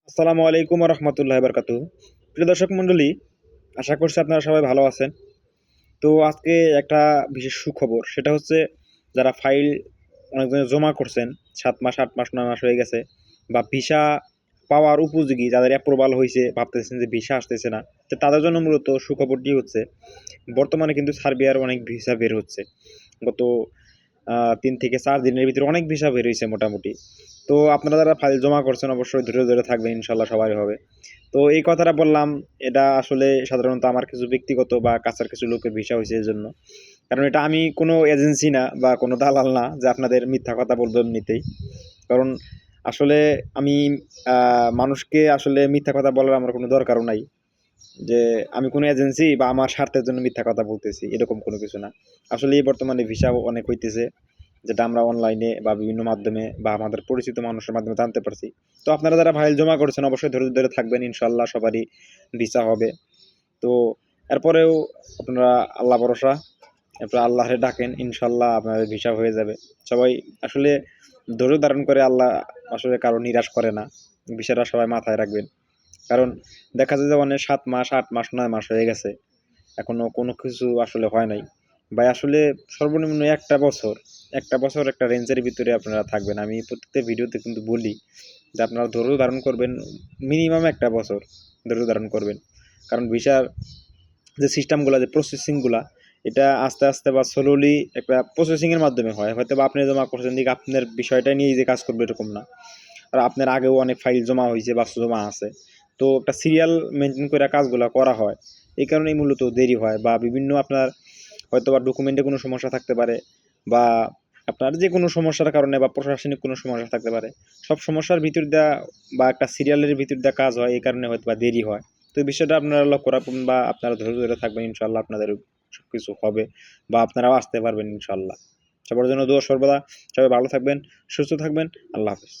আসসালামু আলাইকুম ওয়া রাহমাতুল্লাহি ওয়া বারাকাতুহু। প্রিয় দর্শক মণ্ডলী, আশা করছি আপনারা সবাই ভালো আছেন। তো আজকে একটা বিশেষ সুখবর। সেটা হচ্ছে যারা ফাইল অনেকদিন জমা করছেন, ৭ মাস, ৮ মাস, ৯ মাস হয়ে গেছে বা ভিসা পাওয়ার উপযোগী যাদের অ্যাপ্রুভাল হইছে, ভাবতেছেন যে ভিসা আসতেছে না। তো তাদের জন্য মূলত সুখবরটি হচ্ছে বর্তমানে কিন্তু সার্বিয়ার অনেক ভিসা বের হচ্ছে। গত ৩ থেকে ৪ দিনের ভিতরে অনেক ভিসা বের হইছে মোটামুটি। তো আপনারা যারা ফাইল জমা করছেন অবশ্যই ধৈর্য ধরে থাকবেন, ইনশাআল্লাহ সবারই হবে। তো এই কথাটা বললাম, এটা আসলে সাধারণত আমার কিছু ব্যক্তিগত বা কাছের কিছু লোকের ভিসা হইছে এজন্য। কারণ এটা আমি কোনো এজেন্সি না বা কোনো দালাল না যে আপনাদের মিথ্যা কথা বলবো এমনিতেই। কারণ আসলে আমি মানুষকে আসলে মিথ্যা কথা বলার আমার কোনো দরকারও নাই। যে আমি কোনো এজেন্সি বা আমার স্বার্থের জন্য মিথ্যা কথা বলতেছি, এরকম কোনো কিছু না। আসলেই বর্তমানে ভিসা অনেক হইতেছে, যেটা আমরা অনলাইনে বা বিভিন্ন মাধ্যমে বা আমাদের পরিচিত মানুষের মাধ্যমে জানতে পারছি। তো আপনারা যারা ফাইল জমা করেছেন অবশ্যই ধৈর্য ধরে থাকবেন, ইনশাআল্লাহ সবারই ভিসা হবে। তো এরপরেও আপনারা আল্লাহ ভরসা, এরপর আল্লাহরে ডাকেন, ইনশাআল্লাহ আপনাদের ভিসা হয়ে যাবে। সবাই আসলে ধৈর্য ধারণ করে, আল্লাহ আসলে কারো নিরাশ করে না। বিষয়টা সবাই মাথায় রাখবেন। কারণ দেখা যায় যে অনেক ৭ মাস, ৮ মাস, ৯ মাস হয়ে গেছে। এখনো কোনো কিছু আসলে হয় নাই। ভাই আসলে সর্বনিম্ন ১ বছর একটা রেঞ্জের ভিতরে আপনারা থাকবেন। আমি প্রত্যেকটা ভিডিওতে কিন্তু বলি যে আপনারা ধৈর্য ধারণ করবেন, মিনিমাম ১ বছর ধৈর্য ধারণ করবেন। কারণ ভিসার যে সিস্টেমগুলা, যে প্রসেসিংগুলা, এটা আস্তে, আস্তে বা স্লোলি একটা প্রসেসিং এর মাধ্যমে হয়। হয়তোবা আপনি জমা করছেন দিকে আপনার বিষয়টা নিয়েই যে কাজ করবে এরকম না। আর আপনার আগেও অনেক ফাইল জমা হইছে বা জমা আছে। তো একটা সিরিয়াল মেইনটেইন করে কাজগুলা করা হয়। এই কারণেই মূলত দেরি হয় বা বিভিন্ন আপনার হয়তোবা ডকুমেন্টে কোনো সমস্যা থাকতে পারে বা আপনার যেকোনো সমস্যার কারণে বা প্রশাসনিক কোনো সমস্যা থাকতে পারে। সব সমস্যার ভিতর দিয়া বা একটা সিরিয়ালের ভিতর দিয়া কাজ হয়, এই কারণে হয়তোবা দেরি হয়। তো এই বিষয়টা আপনারা লক্ষ্য রাখবেন বা আপনারা ধৈর্য ধরে থাকবেন, ইনশাআল্লাহ আপনাদের সবকিছু হবে বা আপনারাও আসতে পারবেন ইনশাআল্লাহ। সবার জন্য দোয়া সর্বদা। সবাই ভালো থাকবেন, সুস্থ থাকবেন। আল্লাহ হাফেজ।